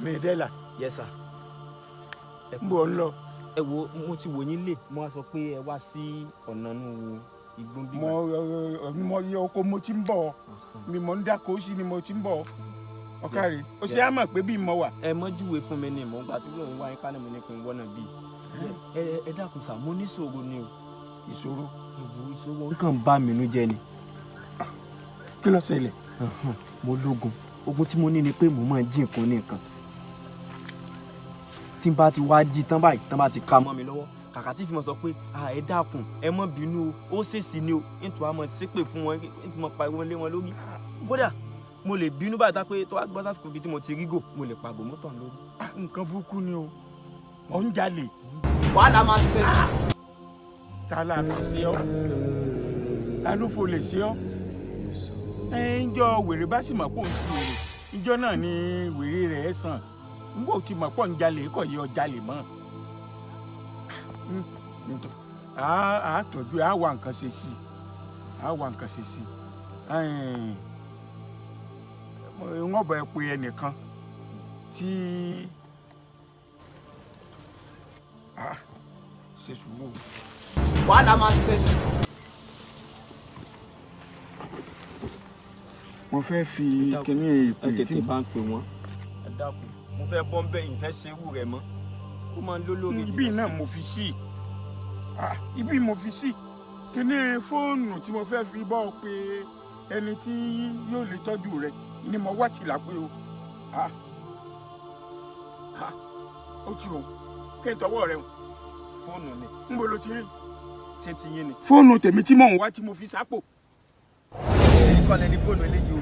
Mẹ́ẹ̀dẹ́là. Yes sir. Ń bọ̀ ń lọ. Ẹ wo mo ti wò yín lé mo wá sọ pé ẹ wá sí ọ̀nà nu igbó bí. Mo yẹ oko mo ti ń bọ̀ mi mo ń dáko sí ni mo ti ń bọ̀ ọ̀kàrí o ṣe á mọ̀ pé bí mo wà. Ẹ mọ́ júwe fún mi ní ìmọ̀ nígbà tí wọ́n wá yín kánà mi ní kí n wọ́nà bíi. Ẹ dákun sà mo ní ìṣòro ni o. Ìṣòro. Ìṣòro ó kàn bá mi nú jẹ́ ni. Kí ló ṣẹlẹ̀? Mo lógun ogun tí mo ní ni pé mo máa jí nǹkan ní nǹkan tí n bá ti wá jí tán báyìí tán bá ti ka mọ́ mi lọ́wọ́ kàkà tí fi mọ̀ sọ pé ẹ dákun ẹ mọ́ bínú o ó ṣèṣì ni o nítorí àmọ́ ṣépè fún wọn nítorí mo pariwo lé wọn lórí kódà mo lè bínú báyìí tá pé tó wá gbọ́ sásìkò bíi tí mo ti rí gò mo lè pàgò mọ́tò lórí. Nǹkan burúkú ni o ò ń jalè. Wàhálà máa ṣe. Ta la fi ṣe ọ́ ta ló fò lè ṣe ọ́ ńjọ́ wèrè bá sì mọ̀ pọ̀ ń ṣe wèrè ńjọ́ náà ni wèrè rẹ̀ sàn ngbò tí mọ̀ pọ̀ ń jalè kọ̀ yẹ ọ jalè mọ́ a tọ́jú a wá nǹkan ṣe sí wọ́n bọ̀ ẹ pé ẹnìkan tí ṣe sùúrù. Wàhálà máa ṣe. Mo fẹ́ fi kíní ìpè tí bá ń pè wọ́n. Ẹ dákun mo fẹ́ bọ́ ń bẹ́ ìfẹ́ ṣerú rẹ̀ mọ́ ó máa ń ló lórí. Ibi náà mo fi sí ibi mo fi sí kíní fóònù tí mo fẹ́ fi bọ́ pé ẹni tí yóò lè tọ́jú rẹ̀ ni mo wá tìlà pé o ó ti o kí n tọwọ́ rẹ o. Fóònù ni. Ń bo lo ti rí. Ṣé ti yín ni. Fóònù tèmi tí mò ń wá tí mo fi sápò. Èyí kọ́ lẹni fóònù eléyìí o.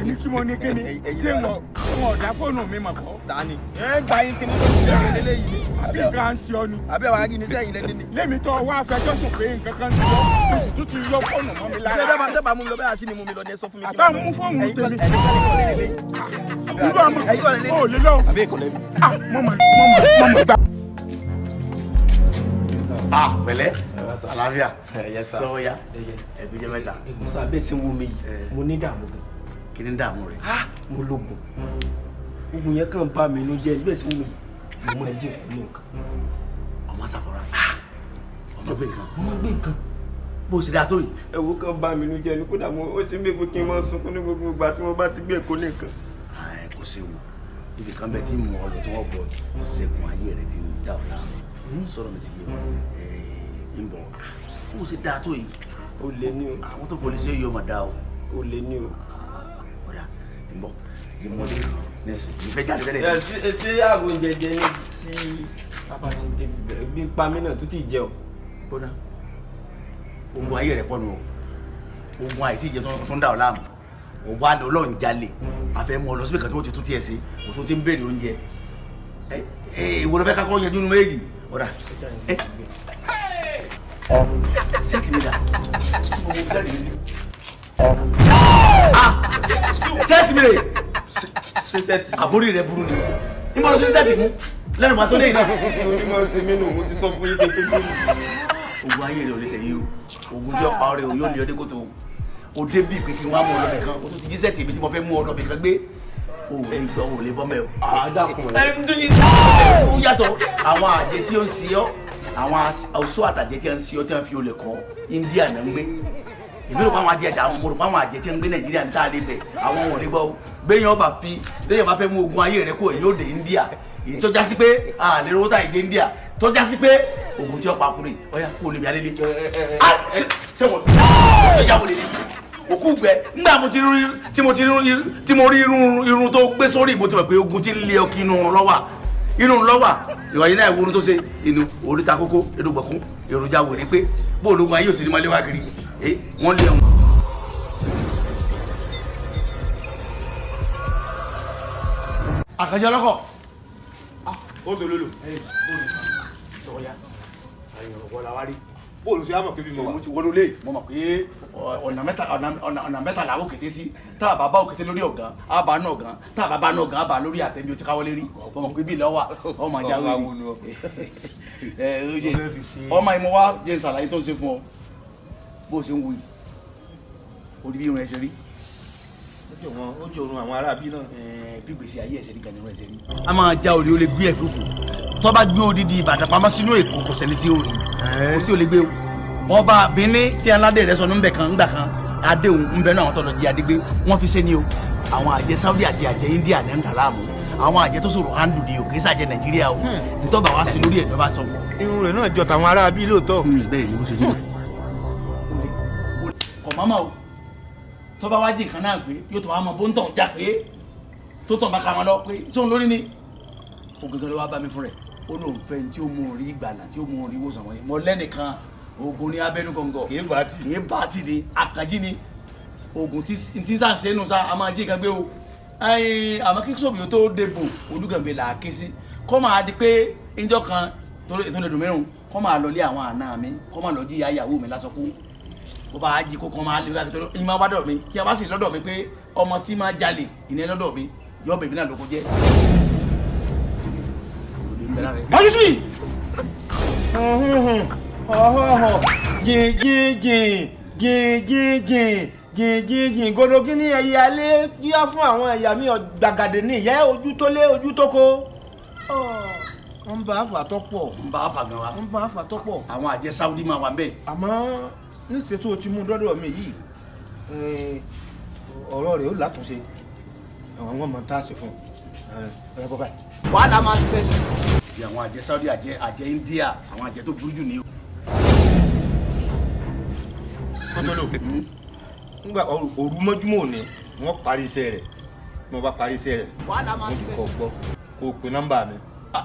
Èmi kí mo ní kíni ṣé wọn ọ̀dà fóònù mi mọ̀ kọ́. Ta ni. Ẹ gba yín kíní lórí ìṣẹ̀lẹ̀ eléyìí ni. Àbí nǹkan à ń ṣe ọ ni. Àbí àwọn aginí sẹ́yìn lẹ́ni ni. Lémi tó wá fẹjọ́ sùn pé nǹkan kan ti lọ mo sì tún ti yọ fóònù mọ́ mi lára. Ṣé dábàá mú mi lọ bẹ́ẹ̀ àti ni mú mi lọ ní ẹ sọ fún mi. Àbá mú fóònù tèmi. Nígbà mọ̀ ó lè lọ. Àbí ìkọlẹ̀ mi. Mọ̀ gbà. Pẹ̀lẹ́ àlàáfíà sọ́ọ́yà ẹ̀gbẹ́jẹ́ mẹ́ta. Musa bẹ́ẹ̀ sí wo mi yìí mo ní dààmú gan. Kí ni dààmú rẹ̀? Mo lógun ogun yẹn kàn bá mi inú jẹ́ bẹ́ẹ̀ sí wo mi mo máa jí nǹkan ní nǹkan. Ọmọ sàfọ́ra ọmọ gbé nǹkan. Mo máa gbé nǹkan. Bó o ṣe dáa tó yìí. Ẹ̀wù kan bá mi inú jẹ́ ni kódà ó sì ń gbé kí n máa sunkún ní gbogbo ìgbà tí mo bá ti gbé èkó ní nǹkan. Kò séwu ibi kan bẹ́ẹ̀ tí mo ọ lọ tí wọ́n bọ̀ ṣẹ́gun ayé rẹ̀ ti ń dà ọ́ láàmú. Sọ̀rọ̀ mi ti yé ọ ń bọ̀ bó o ṣe dáa tó yìí. Ó lé ní o. Àwọn tó fọlẹ́ sí yóò máa dá o. Ó lé ní o. Ọ̀dà ń bọ̀ ìmọ̀lẹ́ nẹ́sìn ìfẹ́ jáde tẹ́lẹ̀. Ṣé àrùn jẹjẹ ní tí bàbá ti dé bí pa mí náà tó ti jẹ o. Bọ́dà ogun ayé rẹ̀ pọ̀ nù o ogun àìtí ìjẹ tó ń dà ọ́ láàmú òwò àná ọlọ́run jalè àfẹ́ mú ọ lọ síbi kan tí wọ́n ti tún tiẹ̀ sí kò tó ti ń béèrè oúnjẹ ìwọ lọ fẹ́ ká kọ́ yanjú nu méjì ọ̀dà sẹ́ẹ̀tì mi dà sẹ́ẹ̀tì mi rè àbórí rẹ̀ burú ni níbo ló ti sẹ́ẹ̀tì mú lẹ́nu màá tó lé ìdá. Mo máa ń ṣe mí nù mo ti sọ fún yín kí n tó gbé mi. Ogun ayé rẹ̀ ò lè tẹ̀yé o ogun tí ọ̀pá rẹ̀ ò yóò lé ọdẹ kótó o dé bí ìpín kí n wá mú ọlọ́bì kan o tún ti jí sẹ́ẹ̀tì ibi tí mo fẹ́ mú ọlọ́bì kan gbé o ò lè gbọ́ o ò lè bọ́ mẹ́ o. Àdàkùn ó yàtọ̀ àwọn àjẹ tí ó ń ṣe ọ́ àwọn oṣó àtàjẹ tí ó ń ṣe ọ́ tí wọ́n fi olè kọ́ India náà ń gbé ìbí lópa àwọn àjẹ àwọn ọmọdé àwọn àjẹ tí ń gbé Nàìjíríà ní tá a lè bẹ̀ àwọn wọn ò lè gbọ́ o béèyàn bá fẹ́ mú ogun ayé rẹ̀ kó èyí ó dé India èyí tó já sí pé àlè rówó tá ìdé India tó já sí pé ogun tí ó pa kúrò ọ̀yà kó lè bí alẹ́ lé ṣé wọ́n ti yà wọlé lé òkú gbẹ nígbà tí mo rí irun tó gbé sórí mo ti mọ̀ pé ogun ti ń lé ọkì inú lọ́wà ìwà yìí náà ìwúrú tó ṣe inú oríta kókó edógbọ̀kún èròjà wèrè pé bóòlógun ayé òsì ní máa lé wá kiri wọ́n lé ọ̀hún. àkànjọ lọ́kọ̀ ó tó lólò sọ̀yà wọ́n la wá rí bóòlù sí àmọ̀ pé bí mo ti wọnú lé mo mọ̀ pé ọ̀nà mẹ́ta làwọn òkété sí tá a bá bá òkété lórí ọ̀gán á bá náà ọ̀gán tá a bá bá náà ọ̀gán á bá lórí àtẹ̀mí o ti káwọ́ lérí mo mọ̀ pé bí lọ́wọ́ ọmọ ajá wí ọmọ ìmọ̀ wá jẹ́ ìsàlàyé tó ń ṣe fún ọ bó o ṣe ń wù yìí orí bí irun ẹ ṣe rí ó jẹ́ òun àwọn aráabí náà. bí gbèsè ayé ẹ̀sẹ̀ nígbà nínú ẹ̀sẹ̀ rí. a máa já orí ó lè gbé ẹ̀fúfù tó bá gbé odidi Ìbàdàn pamọ́ sínú Èkó kò sẹ́ni tí ó rí kò sí ó lè gbé o. wọ́n bá Benin tí aládé rẹ̀ sọ ní nbẹ̀ kan ńgbà kan adéhùn ńbẹ náà àwọn tọ́lọ̀ jí adégbé wọ́n fi sẹ́ni o àwọn àjẹ Saudi àti àjẹ India ní ń dà láàmú àwọn àjẹ tó sọ̀rọ̀ handle ni o kì í sàjẹ Nàìjíríà o nítorí bá wá sí lórí ẹ̀ ló bá sọ. irun rẹ̀ náà jọ tàwọn aráabí lóòótọ́. bẹ́ẹ̀ ni ó ṣe yí kọ̀ mọ́mọ́ o tó bá wá jí nǹkan náà gbé yóò tó wá mọ bó ń tàn já pé tó tàn bá ka wọn lọ pé sóun lórí ni ògùngàn ló wá bá mi fún rẹ̀ ó lóun fẹ́ tí ó mú orí ìgbàlà tí ó mú orí ìwòsàn wọ̀nyí mọ lẹ́nìkan oògùn ní abẹ́nú gọ̀ǹgọ̀ kì í bá tì ní àkànjí ni oògùn tí sàn sẹ́nu sa a máa jí nǹkan gbé o àmọ́ kí sọ̀bù yóò tó débò olúgànbẹ̀ là á ké sí kọ́ máa di pé ìjọ kan tó lè dùn mẹ́rùn kọ́ máa lọ lé àwọn àna mi kọ́ máa lọ jí ìyàwó mi lásán kú bó bá jí kó kàn máa lé wá kí ìyẹn máa wá dọ̀ mi tí a bá sì lọ́dọ̀ mi pé ọmọ tí máa jalè ìní lọ́dọ̀ mi yọ bèbí náà lóko jẹ́. Excuse me. Jìn gòdògì ní ẹyẹ alẹ́ yíyá fún àwọn ẹ̀yà mi gbàgàdé ní ìyẹ́ ojú tó lé ojú tó kó. Wọ́n bá àfà tó pọ̀. ń bá àfà gan wa. Wọ́n bá àfà tó pọ̀. àwọn àjẹ Saudi máa wà bẹ́ẹ̀. Àmọ́ níṣẹ́ tó o ti mú dọ́dọ̀ mi yìí ọ̀rọ̀ rẹ̀ ó látúnṣe àwọn ọmọ tá a ṣe fún ẹ bọ́ báyìí. wàhálà máa ṣẹlẹ̀. bí àwọn àjẹ Saudi àjẹ India àwọn àjẹ tó burú jù ní o. kọ́tọ́lò nígbà òru mọ́júmọ́ òní wọ́n parí iṣẹ́ rẹ̀ mo bá parí iṣẹ́ rẹ̀ wàhálà máa mo ti ṣẹlẹ̀. kọ́ gbọ́ kó o pe nọ́mbà mi.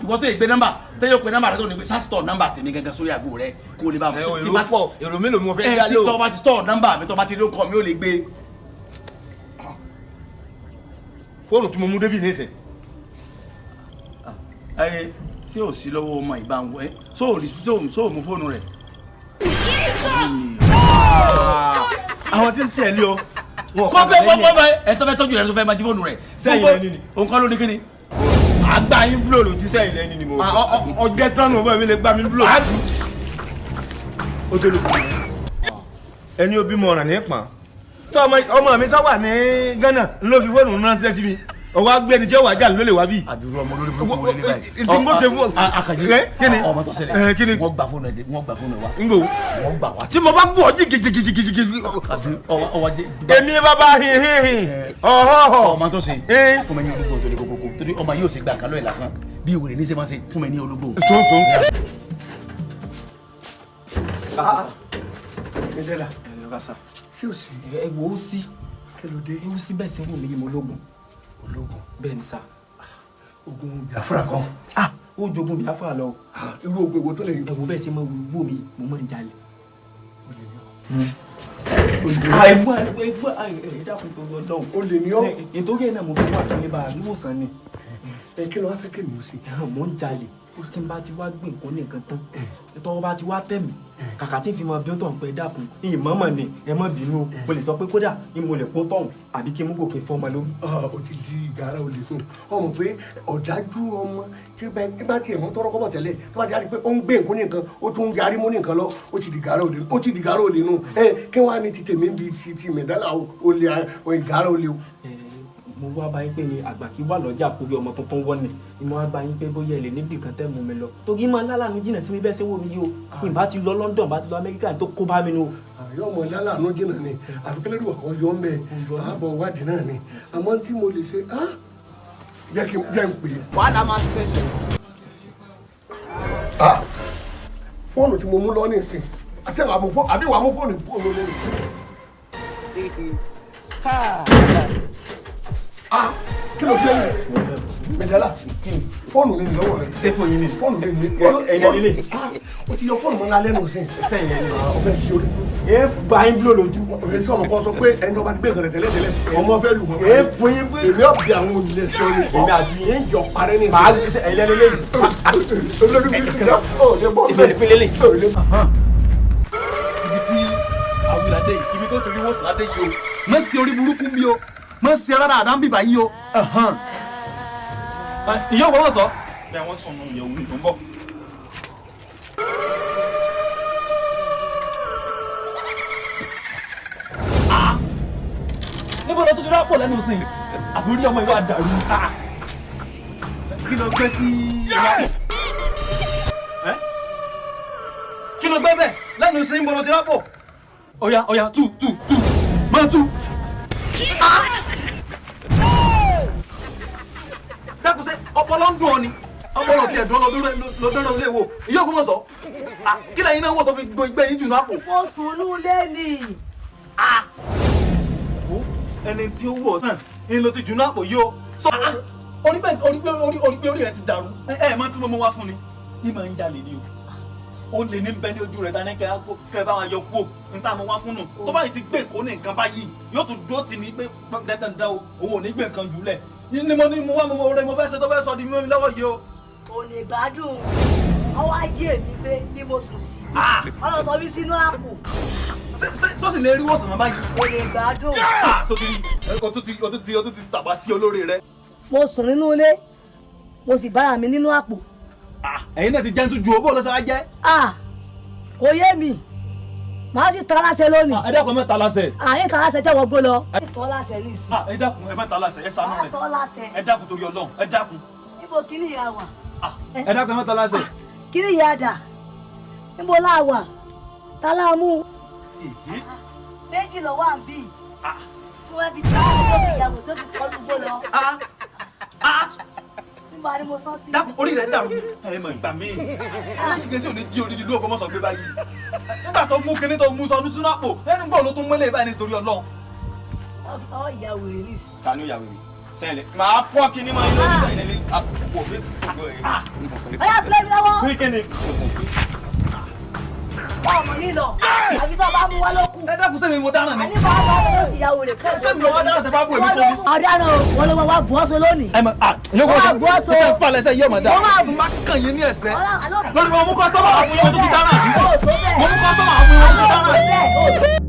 ìwọ tó yẹ gbé nọ́mbà tẹ yóò pe nọ́mbà rẹ tó ní pé sásítọ̀ nọ́mbà tèmi gangan sórí àgbo rẹ kó o lè bá èrò pọ̀ èrò mélòó mo fẹ́ dá tí lò. tọ́ bá ti tọ́ nọ́mbà mi tọ́ bá ti ló kọ́ mi ó lè gbé. fóònù tí mo mú débì nísìn. ẹ ṣé ò sí lọ́wọ́ ọmọ ìbáwọ̀ ẹ sóò mú fóònù rẹ̀. àwọn tí ń tẹ̀lé ọ. kó fẹ́ ẹ tó fẹ́ tọ́jú rẹ̀ tó fẹ́ máa jí fóònù rẹ̀. Sẹ́yìn lẹ́ni ni. òun kọ́ ló ní kíni. àgbà yín búlò lójú sẹ́yìn lẹ́ni ni mo. ọjọ́ tánù ọmọ mi lè gbá mi búlò. ó tó lò. ẹni òbí mọ ọ̀ràn ní pọ̀n. tí ọmọ mi tó wà ní Ghana ló fi fóònù ránṣẹ́ sí mi ọwọ́ agbẹ́ni tí ó wà jà ló lè wá bí. àdúrà ọmọ lórí burúkú wọlé ní báyìí. ìdìgbò tẹ fún ọ. àkàjì kíni ọmọ tó ṣẹlẹ̀ kíni wọ́n gbà fóònù wa. ngo wọ́n gbà wá. tí mo bá bú ọ jìgìjìgìjìgì. ọwọ́ jẹ. èmi bàbá hihihin ọ̀họ́họ̀. ọmọ tó ṣe fún mi ní olúgbò tó lè kókókó torí ọmọ yóò ṣe gbà kálọ̀ ẹ̀ lásán bí ìwé ní ṣe máa ṣe fún mi ní olúgbò. Ẹ̀dẹ́la ṣé o sì ẹ wo ó sí kí ló dé ó sí bẹ́ẹ̀ sí wò mí yìí mo lógun ológun bẹ́ẹ̀ ni sá. ogun Biafra kan. ó jogun Biafra lọ irú ogun èwo tó lè ẹ wo bẹ́ẹ̀ sí mo wò mí mo mọ̀ ní jalè. ẹgbẹ́ ẹ̀dákun tó lọ lọ́hùn. o lè ní ọ. nítorí ẹ̀ náà mo fi wà kí ní bá a níwòsàn ni. kí ló wá fẹ́ kémi ó sì. mo ń jalè tí n bá ti wá gbìn kó ní nǹkan tán tọ́wọ́ bá ti wá tẹ̀ mí kàkà tí n fi mọ bí ó tọ̀ ń pẹ́ dákun ìyìn mọ́mọ́ ni ẹ má bínú o mo lè sọ pé kódà mo lè kó tọ̀hún àbí kí n mú gòkè fọmọ lórí. o ti di ìgárá olè fún ọmọ pé ọ̀dájú ọmọ tí bá tiẹ̀ mọ́ tọrọ kọ́bọ̀ tẹ́lẹ̀ tó bá ti rí pé ó ń gbé nǹkan ní nǹkan ó tún ń yarí mọ́ ní nǹkan lọ ó ti di ìgárá olè nù kí wọ́n á ní ti tèmi bí ti mẹ̀dálà olè ìgárá olè o. mo wá bá yín pé ni àgbà kí wà lọ́jà kórí ọmọ tuntun wọ́n ni mo wá bá yín pé bóyá ẹ lè níbi kan tẹ́ mú mi lọ torí máa lálàánú jìnnà sí mi bẹ́ẹ̀ sẹ́wọ́ mi yìí o ìbá ti lọ London bá ti lọ Amẹ́ríkà tó kó bá mi nù. àyọ̀ ọmọ lálàánú jìnnà ni àfikẹ́lẹ́ ìwà kan yọ ń bẹ àbọ̀ wádìí náà ni àmọ́ tí mo lè ṣe jẹ́ ń pè é. wàhálà máa ṣẹlẹ̀. fóònù tí mo mú lọ ní ìsìn àti àbí wàá mú fóònù lónìí. kí ló dé yìí mẹdàlá fóònù mi lọ́wọ́ rẹ. ṣé fún yín ni fóònù mi ní. ẹ̀yìn lílé. o ti yọ fóònù mọ́ lálẹ́ nù sí. sẹ́yìn ẹni ọ̀fẹ́ sí orí. ẹ bá yín búlò lójú. òye tí ọmọ kan sọ pé ẹni tó bá ti gbé ìkànnì tẹ́lẹ̀ ọmọ fẹ́ lù wọ́n. ẹ fún yín pé. èmi ọ̀bì àwọn olùlé ṣe orí. èmi àti yín jọ parẹ́ ní. màá gbé ẹ̀yìn lílé. olórí mi kìlá ó lè bọ́ ìbẹ̀rẹ̀ fún lélẹ̀. ibi tí awilade ibi tó ti rí wọ́sùn ládé yìí o má ṣe orí burúkú bí o má ṣe rárá àdá ń bíbá yìí o. ìyá òwò wọ́n sọ. bí àwọn sọnù ìyẹ̀wò ní tó ń bọ̀. níbo lọ tó ti rápò lẹ́nu sìn àbí orí ọmọ ìwà dàrú kí ló gbé sí kí ló gbé bẹ́ẹ̀ lẹ́nu sìn níbo lọ ti rápò ọ̀yà tú máa tú. dákun ṣe ọpọlọ ń dùn ọ ni ọpọlọ tiẹ̀ dùn lọ́dún ilé wo ìyá ògùn mọ̀ sọ kí lẹ́yìn náà wọ́n tó fi gbé yín jù náà pò. mo sùn lulẹ̀ ni. ẹni tí ó wọ̀ sàn ni ló ti jù náà pò yìí o. orí rẹ̀ ti dàrú ẹ máa tí mo mú wá fún ni ní máa ń jalè ni o lè ní bẹ́ẹ̀ ní ojú rẹ̀ dání kẹ́ bá wọn yọ kú o ní tá a mọ wá fún nù tó báyìí ti gbé èkó ní nǹkan báyìí yóò tún dúró tì mí pé dandan o òun ò ní gbé nǹkan jù lẹ̀ ni mo wá mo rẹ mo fẹ́ ṣe tó fẹ́ sọ di mímọ́ mi lọ́wọ́ yìí o. kò lè gbádùn ọwọ́ ajé mi pé bí mo sùn sí ọlọ́run sọ mí sínú àpò. sọ́sì lè rí wọ́sàn mọ́ báyìí. kò lè gbádùn. o tún ti tàbá sí olóore rẹ. mo sùn nínú ilé mo sì bára mi nínú àpò. ẹ̀yin náà ti jẹ́ tún ju owó lọ́sàn-án jẹ́. kò yé mi màá sì tán láṣẹ lónìí. ẹ dákun ẹ má ta láṣẹ. àyè kan láṣẹ tẹ́wọ́ gbó lọ. ẹ tọ́ láṣẹ ní ìsìn. ẹ dákun ẹ má ta láṣẹ ẹ ṣàánú rẹ. tọ́ láṣẹ. ẹ dákun torí Ọlọ́run ẹ dákun. níbo kíní ìyá wà. ẹ dákun ẹ má ta láṣẹ. kíní ìyá dà níbo láà wà tá láà mú. méjì lọ wà ń bì. fún ẹbí tí wọ́n tó fi ìyàwó tó fi tọ́jú gbó lọ. níbo ni mo sán sí. dákun orí rẹ dàrú. ẹ mọ ìgbà míì aláìsí kẹsí ò ní jí orí ìlú Ògbómọ̀ṣọ́ gbé báyìí. nígbà tó mú kinní tó mú sọnù sínú àpò ẹni gbọ́ ló tún mọ́lẹ̀ báyìí nítorí Ọlọ́run. ọ ìyá wèrè ní ìsìn. ta ni ó yà wèrè sẹ́yìn lẹ màá fọ́ kinní máa ń lọ nígbà yẹn lé àpò mi. ọyá fúlẹ̀ mi lọ́wọ́. pé kí ni. ọmọ nílò àbí tó bá mú wá ló kù. ẹ dákun sẹ́mi mo dáná ni. àní bá bá tó sì yà wèrè kẹ́. sẹ́mi lọ́wọ́ dáná tẹ fà bù èmi sómi. ọ̀daràn wọn ló máa bọ́ sọ lónìí. ẹ mọ yóò wọ́n máa bọ́ sọ. ẹ fà lẹ́sẹ̀ yóò mọ̀ dá. wọ́n máa tí má kàn yín ní ẹsẹ̀. ọ̀daràn lórí mo mú kọ́sọ́mà àwọn ọmọ tó ti dáná. ó tó bẹ́ẹ̀. mo mú kọ́sọ́mà àwọn ọmọ tó ti dáná. ó tó bẹ́ẹ̀.